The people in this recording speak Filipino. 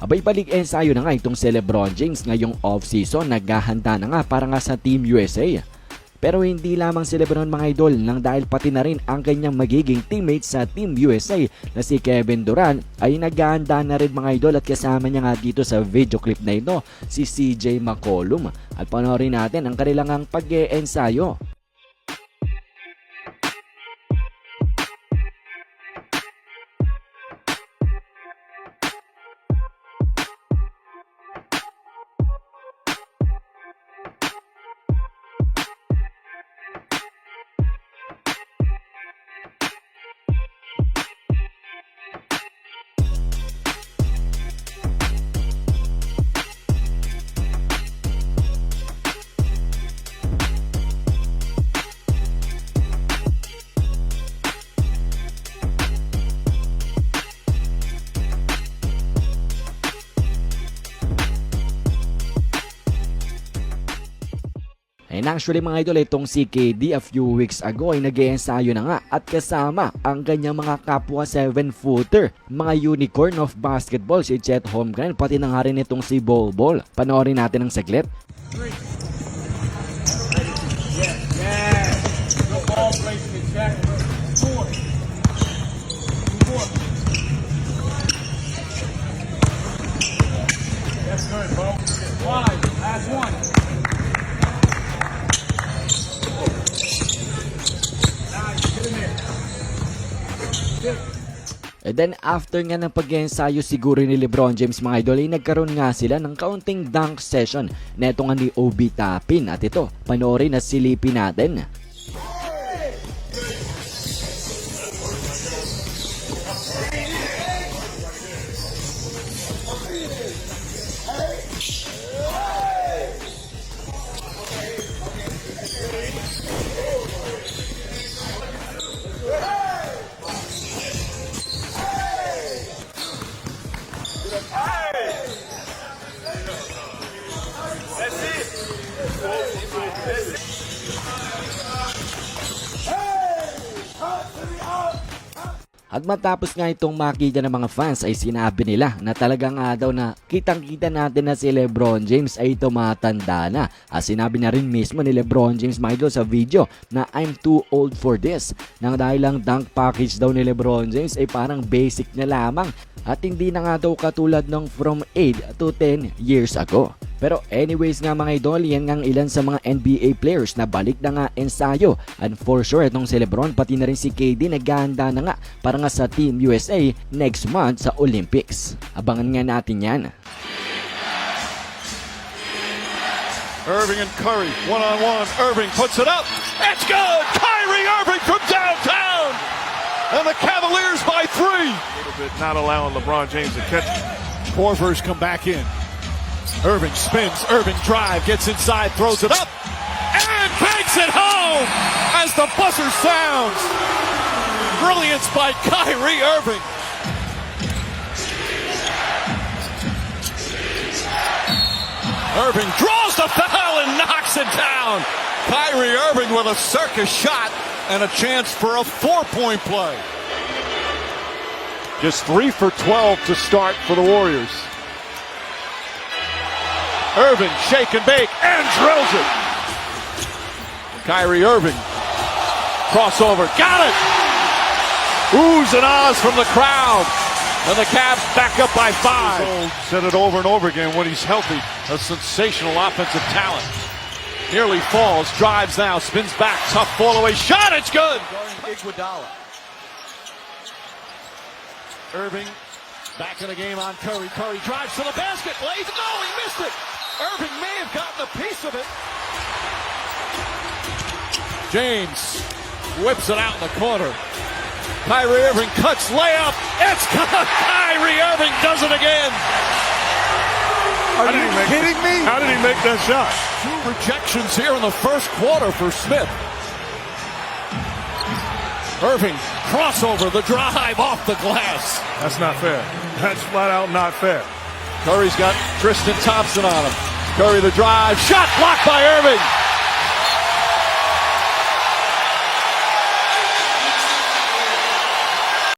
Abay, balik ensayo na nga itong si LeBron James ngayong off-season. Naghahanda na nga para nga sa Team USA. Pero hindi lamang si LeBron mga idol, nang dahil pati na rin ang kanyang magiging teammate sa Team USA na si Kevin Durant ay naghahanda na rin mga idol, at kasama niya nga dito sa video clip na ito si CJ McCollum. At panoorin natin ang kanilang pag-e-ensayo. And actually mga idol, itong si KD a few weeks ago ay nag-iensayo na nga at kasama ang kanyang mga kapwa 7-footer, mga unicorn of basketball, si Chet Holmgren, pati na nga rin itong si Bol Bol. Panoorin natin ang saglit. That's good, bro. Five, last one. And then after nga ng pag-ensayo siguro ni LeBron James mga idol, ay nagkaroon nga sila ng kaunting dunk session neto nga ni Obi Toppin. At ito, panoorin at silipin natin. At matapos nga itong makita ng mga fans ay sinabi nila na talagang daw na kitang-kita natin na si LeBron James ay tumatanda na. At sinabi na rin mismo ni LeBron James mga idol sa video na I'm too old for this. Nang dahil lang dunk package daw ni LeBron James ay parang basic na lamang at hindi na nga daw katulad ng from 8 to 10 years ago. Pero anyways nga mga idol, yan nga ilan sa mga NBA players na balik na nga ensayo. And for sure, itong si LeBron pati na rin si KD naghahanda na nga para nga sa Team USA next month sa Olympics. Abangan nga natin yan. Irving and Curry, one-on-one. Irving puts it up. It's good! Kyrie Irving from downtown! And the Cavaliers by 3. A little bit not allowing LeBron James to catch. Korver's come back in. Irving spins, Irving drive, gets inside, throws it up, and banks it home as the buzzer sounds. Brilliance by Kyrie Irving. Irving draws the foul and knocks it down. Kyrie Irving with a circus shot and a chance for a 4-point play. Just 3 for 12 to start for the Warriors. Irving, shake and bake, and drills it. Kyrie Irving, crossover, got it! Oohs and ahs from the crowd. And the Cavs back up by 5. Said it over and over again when he's healthy. A sensational offensive talent. Nearly falls, drives now, spins back, tough fall away shot, it's good! Iguodala. Irving, back in the game on Curry. Curry drives to the basket, lays it, no, he missed it! Irving may have gotten a piece of it. James whips it out in the corner. Kyrie Irving cuts layup. It's good. Kyrie Irving does it again. Are you kidding me? How did he make that shot? 2 rejections here in the first quarter for Smith. Irving, crossover, the drive off the glass. That's not fair. That's flat out not fair. Curry's got Tristan Thompson on him. Curry the drive, shot blocked by Irving.